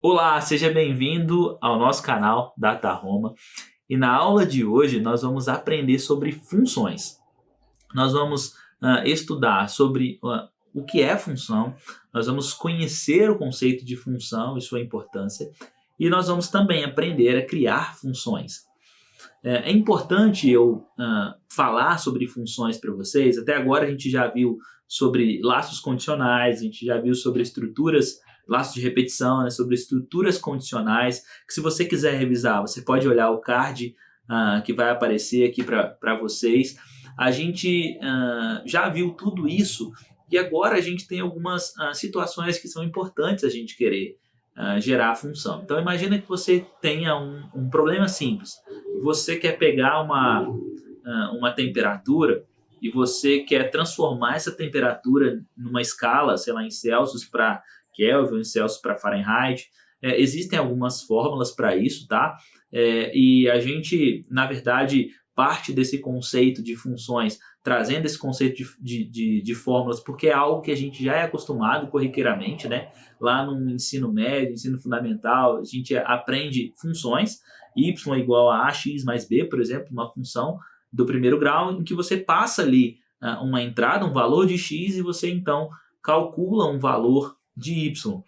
Olá, seja bem-vindo ao nosso canal Data Roma. E na aula de hoje nós vamos aprender sobre funções. Nós vamos estudar sobre o que é função, nós vamos conhecer o conceito de função e sua importância, e nós vamos também aprender a criar funções. É importante eu falar sobre funções para vocês. Até agora a gente já viu sobre laços condicionais, a gente já viu sobre estruturas, laços de repetição, né, sobre estruturas condicionais, que se você quiser revisar, você pode olhar o card que vai aparecer aqui para vocês. A gente já viu tudo isso e agora a gente tem algumas situações que são importantes a gente querer gerar a função. Então imagina que você tenha um problema simples. Você quer pegar uma temperatura e você quer transformar essa temperatura numa escala, sei lá, em Celsius para Kelvin, em Celsius para Fahrenheit. Existem algumas fórmulas para isso, tá? E a gente, na verdade, parte desse conceito de funções, trazendo esse conceito de fórmulas, porque é algo que a gente já é acostumado corriqueiramente, né? Lá no ensino médio, ensino fundamental, a gente aprende funções, y igual a ax mais b, por exemplo, uma função do primeiro grau, em que você passa ali uma entrada, um valor de x, e você então calcula um valor de y.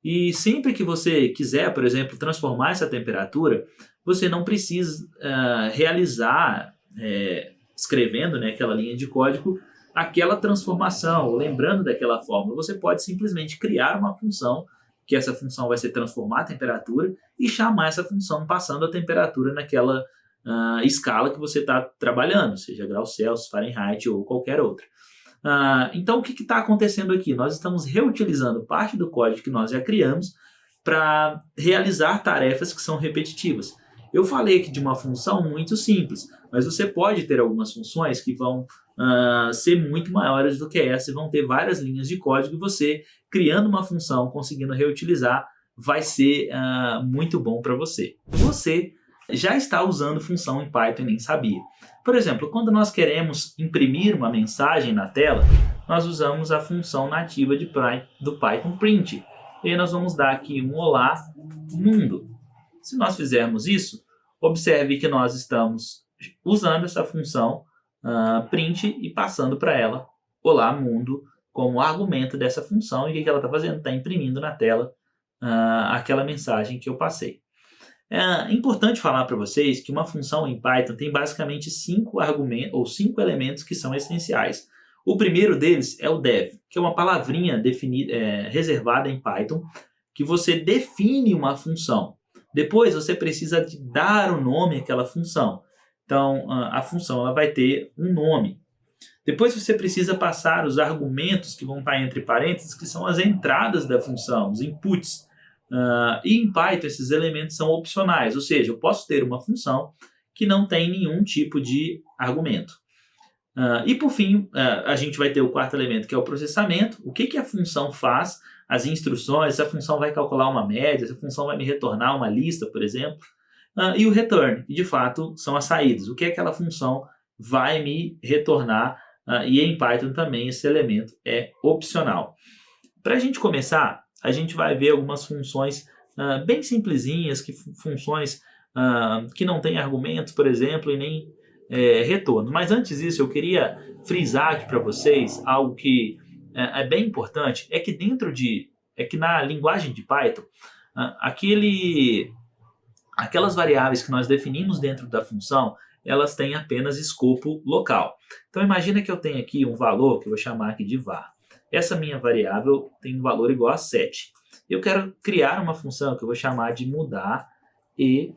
E sempre que você quiser, por exemplo, transformar essa temperatura, você não precisa realizar, escrevendo, né, aquela linha de código, aquela transformação, lembrando daquela fórmula. Você pode simplesmente criar uma função, que essa função vai ser transformar a temperatura, e chamar essa função passando a temperatura naquela escala que você está trabalhando, seja graus Celsius, Fahrenheit ou qualquer outra. Então, o que está acontecendo aqui? Nós estamos reutilizando parte do código que nós já criamos para realizar tarefas que são repetitivas. Eu falei aqui de uma função muito simples, mas você pode ter algumas funções que vão ser muito maiores do que essa e vão ter várias linhas de código, e você, criando uma função, conseguindo reutilizar, vai ser muito bom para você. Você já está usando função em Python e nem sabia. Por exemplo, quando nós queremos imprimir uma mensagem na tela, nós usamos a função nativa do Python print. E aí nós vamos dar aqui um olá mundo. Se nós fizermos isso, observe que nós estamos usando essa função print e passando para ela olá mundo como argumento dessa função. E o que ela está fazendo? Está imprimindo na tela aquela mensagem que eu passei. É importante falar para vocês que uma função em Python tem basicamente 5 argumentos ou 5 elementos que são essenciais. O primeiro deles é o dev, que é uma palavrinha reservada em Python, que você define uma função. Depois você precisa de dar o nome àquela função. Então a função ela vai ter um nome. Depois você precisa passar os argumentos que vão estar entre parênteses, que são as entradas da função, os inputs. E em Python esses elementos são opcionais, ou seja, eu posso ter uma função que não tem nenhum tipo de argumento. E por fim, a gente vai ter o quarto elemento, que é o processamento. O que a função faz, as instruções, se a função vai calcular uma média, se a função vai me retornar uma lista, por exemplo. E o return, que de fato são as saídas. O que aquela função vai me retornar, e em Python também esse elemento é opcional. Para a gente começar, a gente vai ver algumas funções bem simplesinhas, funções que não têm argumentos, por exemplo, e nem retorno. Mas antes disso, eu queria frisar aqui para vocês algo que é bem importante, é que na linguagem de Python, aquelas variáveis que nós definimos dentro da função, elas têm apenas escopo local. Então imagina que eu tenho aqui um valor que eu vou chamar aqui de var. Essa minha variável tem um valor igual a 7. Eu quero criar uma função que eu vou chamar de mudar e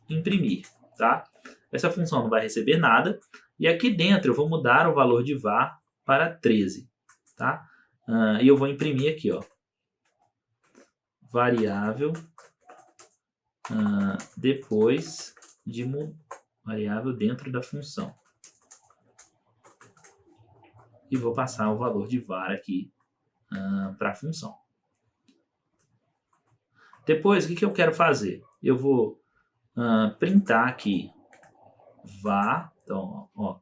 imprimir. Tá? Essa função não vai receber nada. E aqui dentro eu vou mudar o valor de var para 13. Tá? E eu vou imprimir aqui, ó, variável depois de variável dentro da função. E vou passar o valor de var aqui para a função. Depois, o que eu quero fazer? Eu vou printar aqui var, então, ó,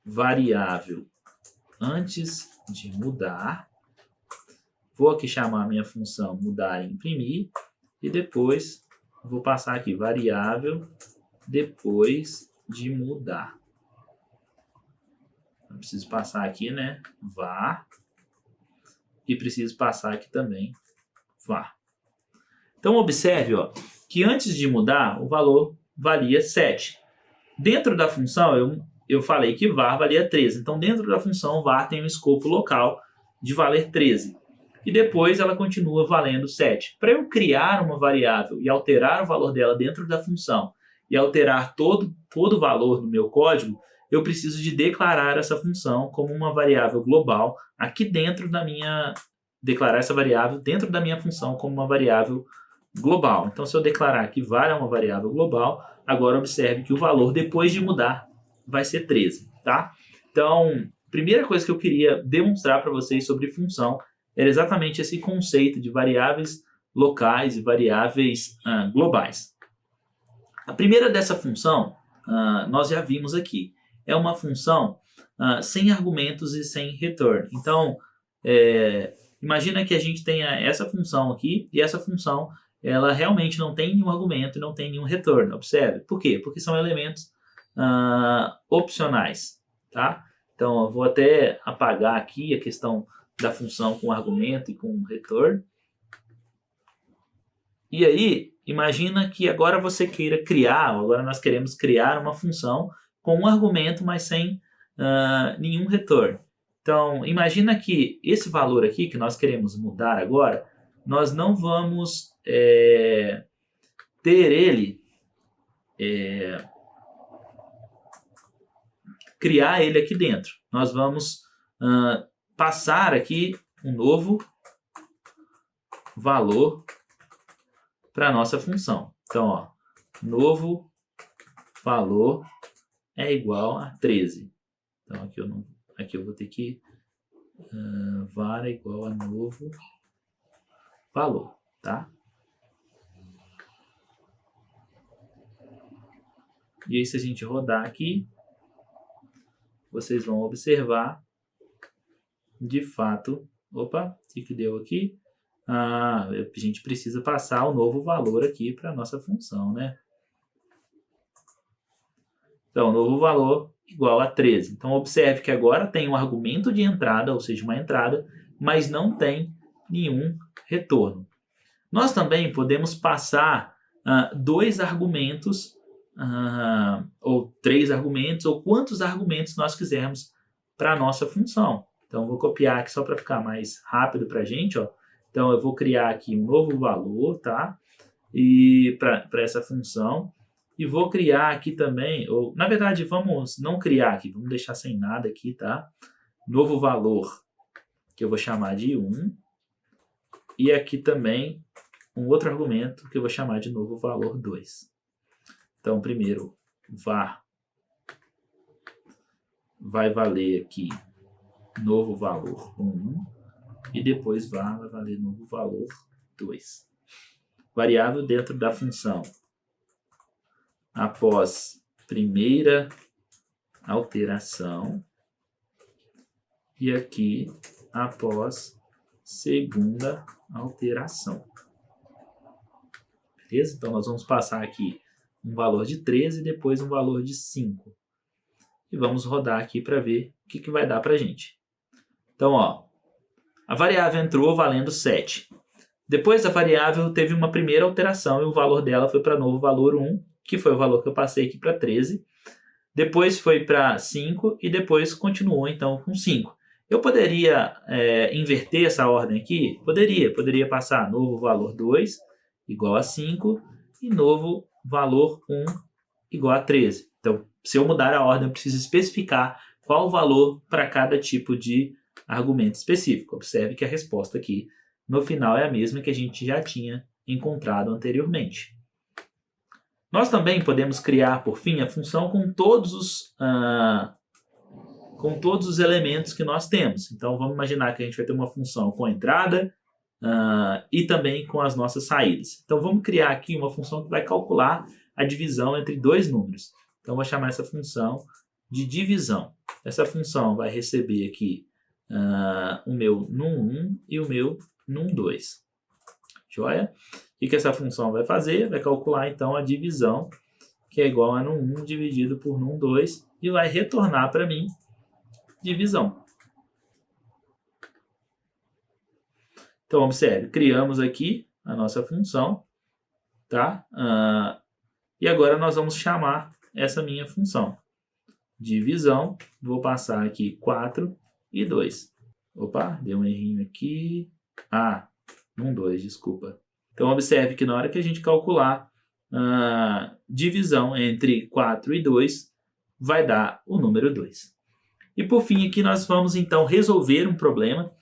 variável antes de mudar, Vou aqui chamar a minha função mudar e imprimir. E depois vou passar aqui variável depois de mudar. Eu preciso passar aqui, né? Var. E preciso passar aqui também var. Então observe, ó, que antes de mudar o valor valia 7. Dentro da função eu falei que var valia 13. Então dentro da função var tem um escopo local de valer 13. E depois ela continua valendo 7. Para eu criar uma variável e alterar o valor dela dentro da função e alterar todo o valor do meu código, eu preciso de declarar essa função como uma variável global aqui dentro da minha... declarar essa variável dentro da minha função como uma variável global. Então, se eu declarar que var é uma variável global, agora observe que o valor, depois de mudar, vai ser 13, tá? Então, primeira coisa que eu queria demonstrar para vocês sobre função era exatamente esse conceito de variáveis locais e variáveis globais. A primeira dessa função, nós já vimos aqui. É uma função sem argumentos e sem return. Então, imagina que a gente tenha essa função aqui e essa função ela realmente não tem nenhum argumento e não tem nenhum return. Observe. Por quê? Porque são elementos opcionais. Tá? Então, eu vou até apagar aqui a questão da função com argumento e com return. E aí, imagina que agora você queira criar, agora nós queremos criar uma função com um argumento, mas sem nenhum return. Então, imagina que esse valor aqui, que nós queremos mudar agora, nós não vamos ter ele, criar ele aqui dentro. Nós vamos passar aqui um novo valor para a nossa função. Então, ó, novo valor é igual a 13. Então, aqui eu vou ter que var é igual a novo valor, tá? E aí, se a gente rodar aqui, vocês vão observar, de fato, opa, o que deu aqui? A gente precisa passar o novo valor aqui para a nossa função, né? Então, novo valor igual a 13. Então, observe que agora tem um argumento de entrada, ou seja, uma entrada, mas não tem nenhum retorno. Nós também podemos passar 2 argumentos, ou 3 argumentos, ou quantos argumentos nós quisermos para a nossa função. Então, vou copiar aqui só para ficar mais rápido para a gente, ó. Então, eu vou criar aqui um novo valor, tá? E para essa função. E vou criar aqui também, ou na verdade, vamos não criar aqui, vamos deixar sem nada aqui, tá? Novo valor, que eu vou chamar de 1. E aqui também um outro argumento que eu vou chamar de novo valor 2. Então, primeiro, var vai valer aqui novo valor 1. E depois var vai valer novo valor 2. Variável dentro da função. Após primeira alteração. E aqui após segunda alteração. Beleza? Então, nós vamos passar aqui um valor de 13 e depois um valor de 5. E vamos rodar aqui para ver o que vai dar para a gente. Então, ó, a variável entrou valendo 7. Depois a variável teve uma primeira alteração e o valor dela foi para novo valor 1, que foi o valor que eu passei aqui para 13. Depois foi para 5 e depois continuou então com 5. Eu poderia inverter essa ordem aqui? Poderia passar novo valor 2 igual a 5 e novo valor 1 igual a 13. Então, se eu mudar a ordem, eu preciso especificar qual o valor para cada tipo de argumento específico. Observe que a resposta aqui no final é a mesma que a gente já tinha encontrado anteriormente. Nós também podemos criar, por fim, a função com todos os elementos que nós temos. Então, vamos imaginar que a gente vai ter uma função com entrada e também com as nossas saídas. Então, vamos criar aqui uma função que vai calcular a divisão entre 2 números. Então, vou chamar essa função de divisão. Essa função vai receber aqui o meu num1 e o meu num 2. Joia? O que essa função vai fazer? Vai calcular, então, a divisão, que é igual a num 1 dividido por num 2, e vai retornar para mim divisão. Então, observe, criamos aqui a nossa função, tá? E agora nós vamos chamar essa minha função. Divisão, vou passar aqui 4 e 2. Opa, deu um errinho aqui. Num 2, desculpa. Então, observe que na hora que a gente calcular a divisão entre 4 e 2, vai dar o número 2. E por fim, aqui nós vamos então resolver um problema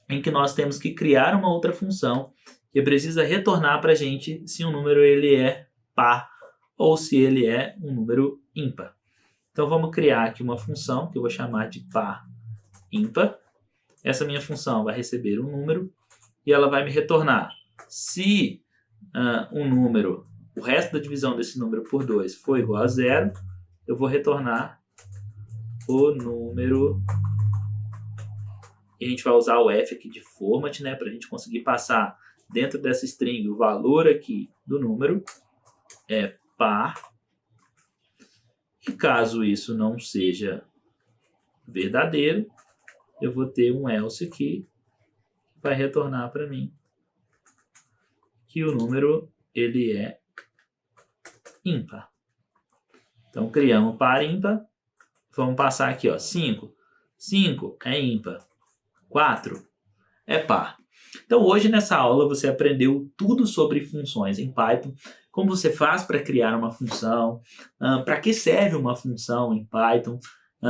em que nós temos que criar uma outra função que precisa retornar para a gente se um número ele é par ou se ele é um número ímpar. Então vamos criar aqui uma função que eu vou chamar de par ímpar. Essa minha função vai receber um número e ela vai me retornar. Se um número, o resto da divisão desse número por 2 for igual a 0, eu vou retornar o número. E a gente vai usar o F aqui de format, né, para a gente conseguir passar dentro dessa string o valor aqui do número é par. E caso isso não seja verdadeiro, eu vou ter um else aqui que vai retornar para mim que o número ele é ímpar. Então criamos par ímpar. Vamos passar aqui, ó, 5. 5 é ímpar. 4 é par. Então hoje nessa aula você aprendeu tudo sobre funções em Python, como você faz para criar uma função, para que serve uma função em Python,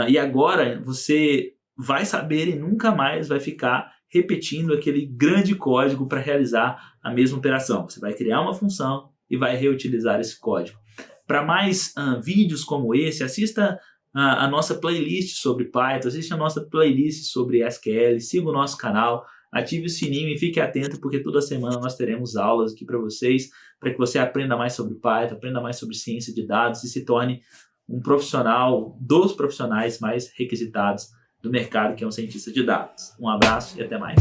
e agora você vai saber e nunca mais vai ficar repetindo aquele grande código para realizar a mesma operação. Você vai criar uma função e vai reutilizar esse código. Para mais vídeos como esse, assista a nossa playlist sobre Python, assista a nossa playlist sobre SQL, siga o nosso canal, ative o sininho e fique atento, porque toda semana nós teremos aulas aqui para vocês, para que você aprenda mais sobre Python, aprenda mais sobre ciência de dados e se torne um profissional dos profissionais mais requisitados do mercado, que é um cientista de dados. Um abraço e até mais.